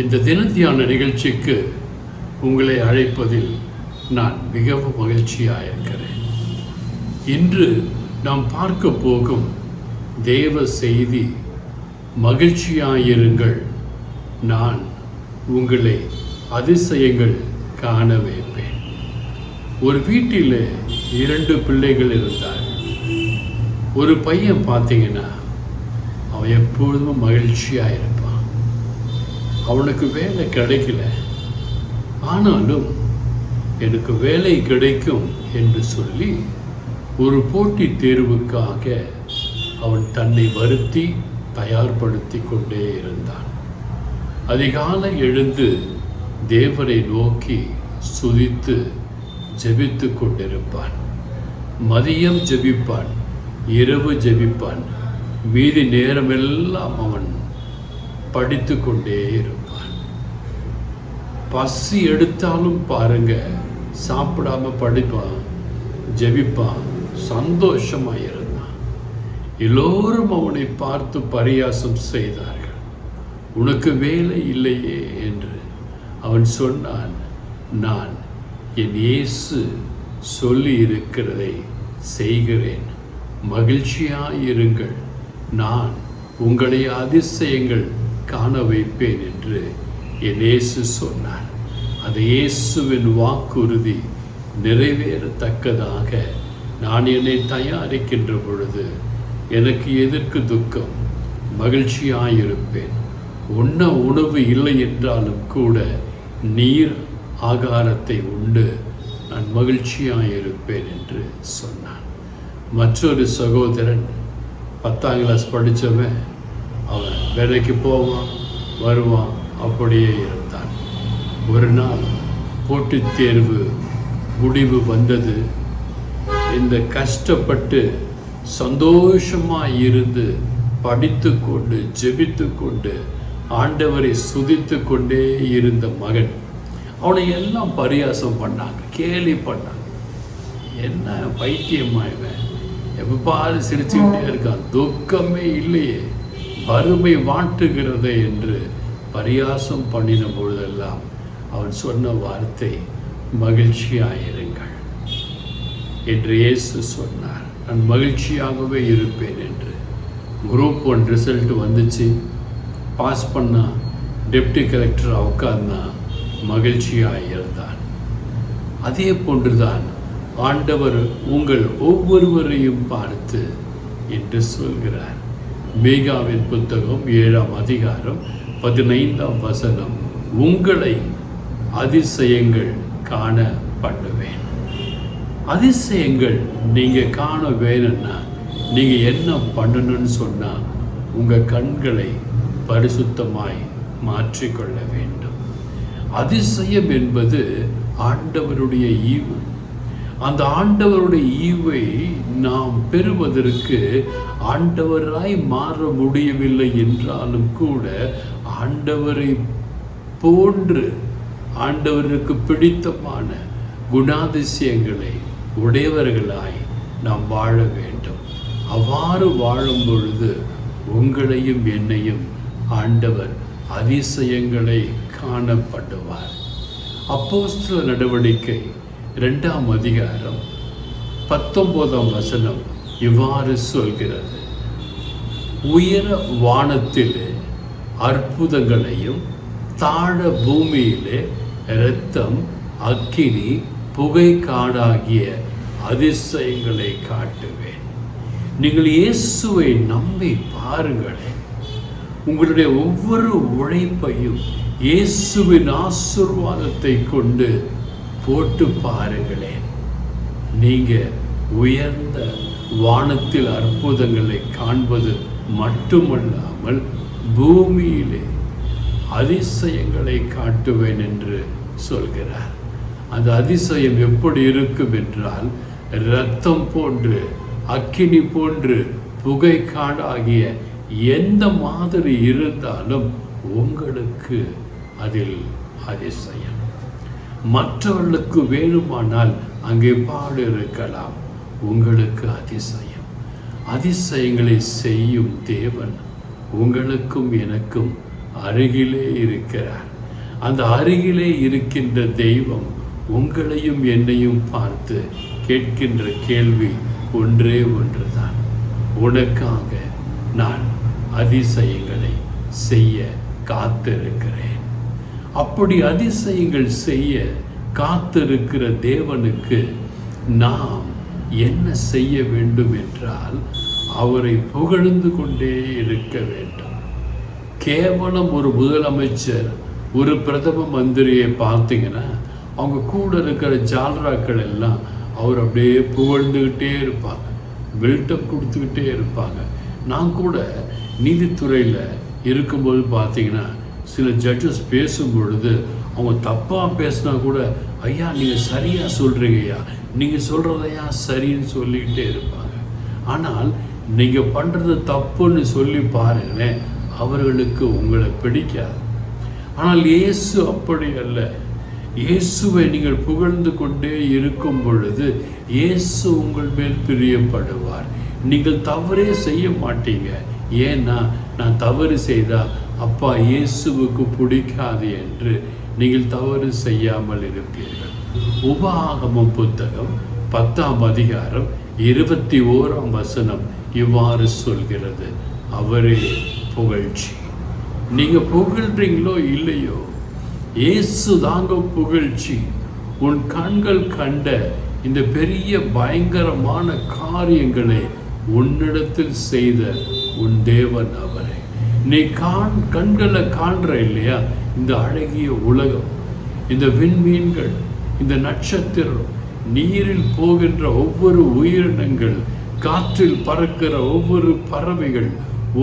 இந்த தினத்தியான நிகழ்ச்சிக்கு உங்களை அழைப்பதில் நான் மிகவும் மகிழ்ச்சியாக இருக்கிறேன். இன்று நாம் பார்க்க போகும் தேவ செய்தி, மகிழ்ச்சியாயிருங்கள், நான் உங்களை அதிசயங்கள் காண வைப்பேன். ஒரு வீட்டில் 2 பிள்ளைகள் இருந்தார். ஒரு பையன் பார்த்தீங்கன்னா அவன் எப்பொழுதும் மகிழ்ச்சியாக இருப்பான். அவனுக்கு வேலை கிடைக்கல, ஆனாலும் எனக்கு வேலை கிடைக்கும் என்று சொல்லி ஒரு போட்டித் தேர்வுக்காக அவன் தன்னை வருத்தி தயார்படுத்தி கொண்டே இருந்தான். அதிகாலை எழுந்து தேவரை நோக்கி சுதித்து ஜெபித்து கொண்டிருப்பான். மதியம் ஜெபிப்பான், இரவு ஜெபிப்பான், மீதி நேரமெல்லாம் அவன் படித்து கொண்டே இருப்பான். பசி எடுத்தாலும் பாருங்க, சாப்பிடாம படிப்பான், ஜெபிப்பான், சந்தோஷமாக இருந்தான். எல்லோரும் அவனை பார்த்து பரியாசம் செய்தார்கள். உனக்கு வேலை இல்லையே என்று. அவன் சொன்னான், நான் என் இயேசு சொல்லி இருக்கிறதை செய்கிறேன், மகிழ்ச்சியாயிருங்கள், நான் உங்களை அதிசயங்கள் காண வைப்பேன் என்று என் இயேசு சொன்னார். அந்த இயேசுவின் வாக்குறுதி நிறைவேறத்தக்கதாக நான் என்னை தயாரிக்கின்ற பொழுது எனக்கு எதற்கு துக்கம்? மகிழ்ச்சியாயிருப்பேன். உண்ண உணவு இல்லை என்றாலும் கூட நீர் ஆகாரத்தை உண்டு நான் மகிழ்ச்சியாயிருப்பேன் என்று சொன்னான். மற்றொரு சகோதரன் 10ஆம் கிளாஸ் படித்தவன், அவன் வேலைக்கு போவான் வருவான், அப்படியே இருந்தான். ஒரு நாள் போட்டித் தேர்வு முடிவு வந்தது. இந்த கஷ்டப்பட்டு சந்தோஷமாக இருந்து படித்து கொண்டு ஜெபித்து கொண்டு ஆண்டவரை சுதித்து கொண்டே இருந்த மகன், அவனை எல்லாம் பரியாசம் பண்ணாங்க, கேலி பண்ணாங்க. என்ன பைத்தியமாயிவன், எப்போ சிரிச்சுக்கிட்டே இருக்கான், துக்கமே இல்லையே, வறுமை வாட்டுகிறதே என்று பரியாசம் பண்ணின பொழுதெல்லாம் அவன் சொன்ன வார்த்தை, மகிழ்ச்சியாயிருங்கள் என்று இயேசு சொன்னார். நான் மகிழ்ச்சியாகவே இருப்பேன் என்று. குரூப் 1 ரிசல்ட் வந்துச்சு, பாஸ் பண்ணா, டெப்டி கலெக்டராக உட்கார்ந்தா, மகிழ்ச்சியாக இருந்தான். அதே போன்றுதான் ஆண்டவர் உங்கள் ஒவ்வொருவரையும் பார்த்து என்று சொல்கிறார். மீகாவின் புத்தகம் 7ஆம் அதிகாரம் 15ஆம் வசனம், உங்களை அதிசயங்கள் காண பண்ணுவேன். அதிசயங்கள் நீங்கள் காண வேணும்னா நீங்கள் என்ன பண்ணணும்னு சொன்னால் உங்கள் கண்களை பரிசுத்தமாய் மாற்றிக்கொள்ள வேண்டும். அதிசயம் என்பது ஆண்டவருடைய ஈவு. அந்த ஆண்டவருடைய ஈவை நாம் பெறுவதற்கு ஆண்டவராய் மாற முடியவில்லை என்றாலும் கூட ஆண்டவரை போன்று ஆண்டவருக்கு பிடித்தமான குணாதிசயங்களை உடையவர்களாய் நாம் வாழ வேண்டும். அவ்வாறு வாழும் பொழுது உங்களையும் என்னையும் ஆண்டவர் அதிசயங்களை காணப்படுவார். அப்போஸ்தல நடவடிக்கை 2ஆம் அதிகாரம் 19ஆம் வசனம் இவ்வாறு சொல்கிறது, உயர வானத்திலே அற்புதங்களையும் தாழ பூமியிலே இரத்தம், அக்கினி, புகை காடாகிய அதிசயங்களை காட்டுவேன். நீங்கள் இயேசுவை நம்பி பாருங்களேன். உங்களுடைய ஒவ்வொரு உழைப்பையும் இயேசுவின் ஆசீர்வாதத்தை கொண்டு போட்டு பாருங்களேன். நீங்கள் உயர்ந்த வானத்தில் அற்புதங்களை காண்பது மட்டுமல்லாமல் பூமியிலே அதிசயங்களை காட்டுவேன் என்று சொல்கிறார். அந்த அதிசயம் எப்படி இருக்கும் என்றால், இரத்தம் போன்று, அக்கினி போன்று, புகை காடாகிய எந்த மாதிரி இருந்தாலும் உங்களுக்கு அதில் அதிசயம். மற்றவர்களுக்கு வேணுமானால் அங்கே பாடு இருக்கலாம், உங்களுக்கு அதிசயம். அதிசயங்களை செய்யும் தேவன் உங்களுக்கும் எனக்கும் அருகிலே இருக்கிறார். அந்த அருகிலே இருக்கின்ற தெய்வம் உங்களையும் என்னையும் பார்த்து கேட்கின்ற கேள்வி ஒன்றே ஒன்றுதான். உனக்காக நான் அதிசயங்களை செய்ய காத்திருக்கிறேன். அப்படி அதிசயங்கள் செய்ய காத்திருக்கிற தேவனுக்கு நாம் என்ன செய்ய வேண்டும் என்றால் அவரை புகழ்ந்து கொண்டே இருக்க வேண்டும். கேவலம் ஒரு முதலமைச்சர், ஒரு பிரதம மந்திரியை பார்த்தீங்கன்னா அவங்க கூட இருக்கிற ஜால்ராக்கள் எல்லாம் அவர் அப்படியே புகழ்ந்துக்கிட்டே இருப்பாங்க, பில்டப் கொடுத்துக்கிட்டே இருப்பாங்க. நான் கூட நீதித்துறையில் இருக்கும்போது பார்த்தீங்கன்னா சில ஜட்ஜஸ் பேசும் பொழுது அவங்க தப்பாக பேசினா கூட, ஐயா நீங்கள் சரியாக சொல்கிறீங்க, ஐயா நீங்கள் சொல்கிறதையா சரின்னு சொல்லிக்கிட்டே இருப்பாங்க. ஆனால் நீங்கள் பண்ணுறது தப்புன்னு சொல்லி பாருங்களேன், அவர்களுக்கு உங்களை பிடிக்காது. ஆனால் இயேசு அப்படி அல்ல. இயேசுவை நீங்கள் புகழ்ந்து கொண்டே இருக்கும் பொழுது இயேசு உங்கள் மேல் பிரியப்படுவார். நீங்கள் தவறே செய்ய மாட்டீங்க. ஏன்னா நான் தவறு செய்தால் அப்பா இயேசுவுக்கு பிடிக்காது என்று நீங்கள் தவறு செய்யாமல் இருப்பீர்கள். உபாகமம் புத்தகம் 10ஆம் அதிகாரம் 21ஆம் வசனம் இவ்வாறு சொல்கிறது, அவரே புகழ்ச்சி. நீங்க புகழ்றீங்களோ இல்லையோ, இயேசு தாங்க புகழ்ச்சி. உன் கண்கள் கண்ட இந்த பெரிய பயங்கரமான காரியங்களை உன்னிடத்தில் செய்த உன் தேவன் அவரே. நீ கண்களை காண்ற இல்லையா, இந்த அழகிய உலகம், இந்த விண்மீன்கள், இந்த நட்சத்திரம், நீரில் போகின்ற ஒவ்வொரு உயிரினங்கள், காற்றில் பறக்கிற ஒவ்வொரு பறவைகள்,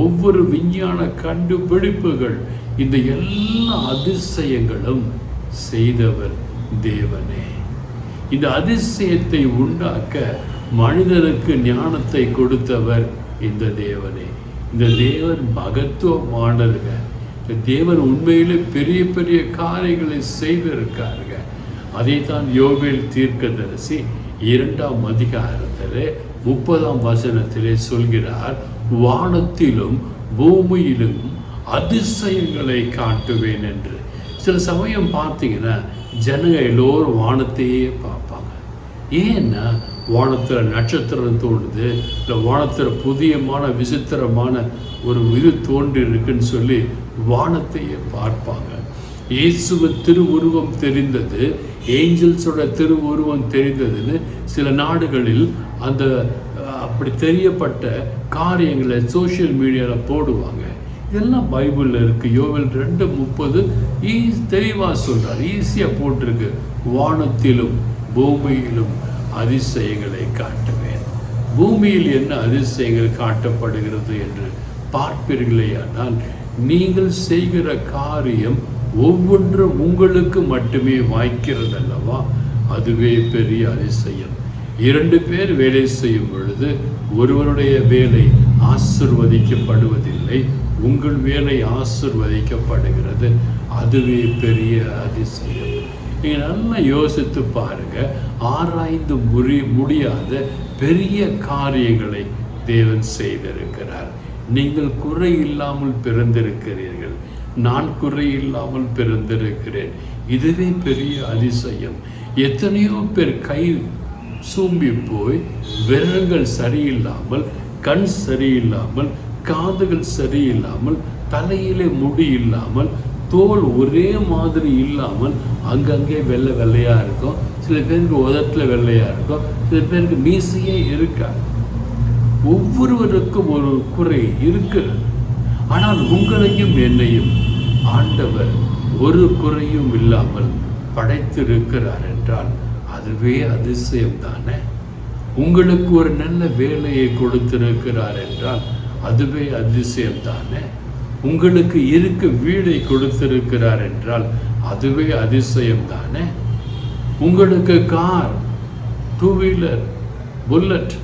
ஒவ்வொரு விஞ்ஞான கண்டுபிடிப்புகள், இந்த எல்லா அதிசயங்களும் செய்தவர் தேவனே. இந்த அதிசயத்தை உண்டாக்க மனிதனுக்கு ஞானத்தை கொடுத்தவர் இந்த தேவனே. இந்த தேவன் மகத்துவமானவங்க. இந்த தேவன் உண்மையிலே பெரிய பெரிய காரியங்களை செய்திருக்காருங்க. அதைத்தான் யோவேல் தீர்க்கதரிசி 2ஆம் அதிகாரத்தில் 30ஆம் வசனத்திலே சொல்கிறார், வானத்திலும் பூமியிலும் அதிசயங்களை காட்டுவேன் என்று. சில சமயம் பார்த்தீங்கன்னா ஜனங்க எல்லோரும் வானத்தையே பார்ப்பாங்க. ஏன்னா வானத்தில் நட்சத்திரம் தோன்றுது, இல்லை வானத்தில் புதியமான விசித்திரமான ஒரு இது தோன்றி இருக்குன்னு சொல்லி வானத்தையே பார்ப்பாங்க. இயேசுவின் திருவுருவம் தெரிந்தது, ஏஞ்சல்ஸோட திருவுருவம் தெரிந்ததுன்னு சில நாடுகளில் அந்த அப்படி தெரியப்பட்ட காரியங்களை சோஷியல் மீடியாவில் போடுவாங்க. இதெல்லாம் பைபிளில் இருக்குது. யோவேல் 2:30 தெளிவாக சொல்கிறார், ஈஸியாக போட்டிருக்கு, வானத்திலும் பூமியிலும் அதிசயங்களை காட்டுவேன். பூமியில் என்ன அதிசயங்கள் காட்டப்படுகிறது என்று பார்ப்பீர்களே, ஆனால் நீங்கள் செய்கிற காரியம் ஒவ்வொன்றும் உங்களுக்கு மட்டுமே வாய்க்கிறது அல்லவா, அதுவே பெரிய அதிசயம். 2 பேர் வேலை செய்யும் பொழுது ஒருவருடைய வேலை ஆசிர்வதிக்கப்படுவதில்லை, உங்கள் வேலை ஆசிர்வதிக்கப்படுகிறது. அதுவே பெரிய அதிசயம். நீங்கள் நல்லா யோசித்து பாருங்க. ஆராய்ந்து முடியாத பெரிய காரியங்களை தேவன் செய்திருக்கிறார். நீங்கள் குறை இல்லாமல் பிறந்திருக்கிறீர்கள், நான் குறை இல்லாமல் பிறந்திருக்கிறேன். இதுவே பெரிய அதிசயம். எத்தனையோ பேர் கை சூம்பி போய், விரல்கள் சரியில்லாமல், கண் சரியில்லாமல், காதுகள் சரியில்லாமல், தலையிலே முடி இல்லாமல், தோல் ஒரே மாதிரி இல்லாமல் அங்கங்கே வெள்ளை வெள்ளையாக இருக்கும். சில பேருக்கு உதட்டில் வெள்ளையாக இருக்கும், சில பேருக்கு மீசையே இருக்காது. ஒவ்வொருவருக்கும் ஒரு குறை இருக்கிறது. ஆனால் உங்களையும் என்னையும் ஆண்டவர் ஒரு குறையும் இல்லாமல் படைத்திருக்கிறார் என்றால் அதுவே அதிசயம் தானே. உங்களுக்கு ஒரு நல்ல வேலையை கொடுத்திருக்கிறார் என்றால் அதுவே அதிசயம் தானே. உங்களுக்கு இருக்க வீடை கொடுத்திருக்கிறார் என்றால் அதுவே அதிசயம் தானே. உங்களுக்கு கார், 2 வீலர், புல்லட்,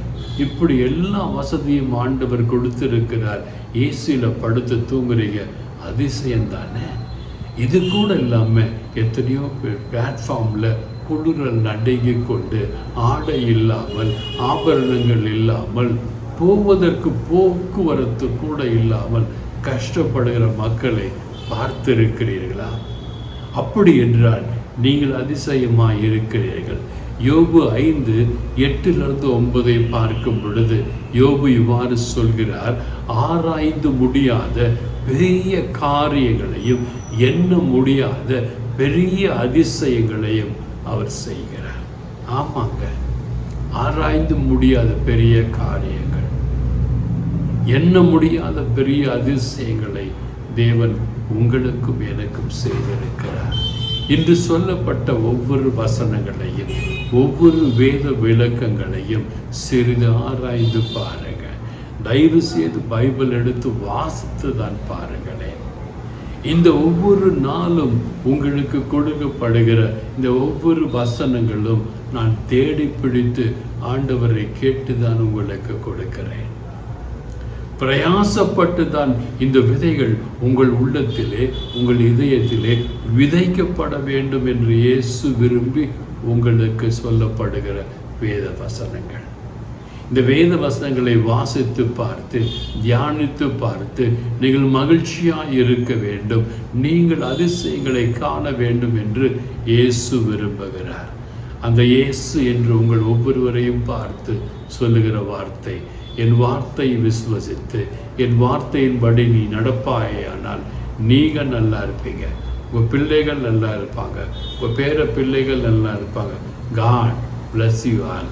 இப்படி எல்லா வசதியும் ஆண்டவர் கொடுத்திருக்கிறார். ஏசியில் படுத்து தூங்குறீங்க, அதிசயம் தானே. இது கூட இல்லாமல் எத்தனையோ பேர் பிளாட்ஃபார்மில் குளிரல் நடுங்கி கொண்டு, ஆடை இல்லாமல், ஆபரணங்கள் இல்லாமல், போவதற்கு போக்குவரத்து கூட இல்லாமல் கஷ்டப்படுகிற மக்களை பார்த்திருக்கிறீர்களா? அப்படி என்றால் நீங்கள் அதிசயமாய் இருக்கிறீர்கள். யோபு 5:8-9 பார்க்கும் பொழுது யோபு இவ்வாறு சொல்கிறார், ஆராய்ந்து முடியாத பெரிய காரியங்களையும் எண்ண முடியாத பெரிய அதிசயங்களையும் அவர் செய்கிறார். ஆமாங்க, ஆராய்ந்து முடியாத பெரிய காரியங்கள், எண்ண முடியாத பெரிய அதிசயங்களை தேவன் உங்களுக்கும் எனக்கும் செய்திருக்கிறார். இன்று சொல்லப்பட்ட ஒவ்வொரு வசனங்களையும் ஒவ்வொரு வேத விளக்கங்களையும் சிறிது ஆராய்ந்து பாருங்க. தயவு செய்து பைபிள் எடுத்து வாசித்து தான் பாருங்களேன். இந்த ஒவ்வொரு நாளும் உங்களுக்கு கொடுக்கப்படுகிற இந்த ஒவ்வொரு வசனங்களும் நான் தேடி பிடித்து ஆண்டவரை கேட்டுதான் உங்களுக்கு கொடுக்கிறேன். பிரயாசப்பட்டு தான் இந்த விதைகள் உங்கள் உள்ளத்திலே, உங்கள் இதயத்திலே விதைக்கப்பட வேண்டும் என்று இயேசு விரும்பி உங்களுக்கு சொல்லப்படுகிற வேத வசனங்கள். இந்த வேத வசனங்களை வாசித்து பார்த்து தியானித்து பார்த்து நீங்கள் மகிழ்ச்சியாக இருக்க வேண்டும், நீங்கள் அதிசயங்களை காண வேண்டும் என்று இயேசு விரும்புகிறார். அந்த இயேசு என்று உங்கள் ஒவ்வொருவரையும் பார்த்து சொல்லுகிற வார்த்தை, என் வார்த்தையை விசுவசித்து என் வார்த்தையின்படி நீ நடப்பாயானால் நீங்கள் நல்லா இருப்பீங்க, உங்கள் பிள்ளைகள் நல்லா இருப்பாங்க, உங்கள் பேர பிள்ளைகள் நல்லா இருப்பாங்க. God bless you all.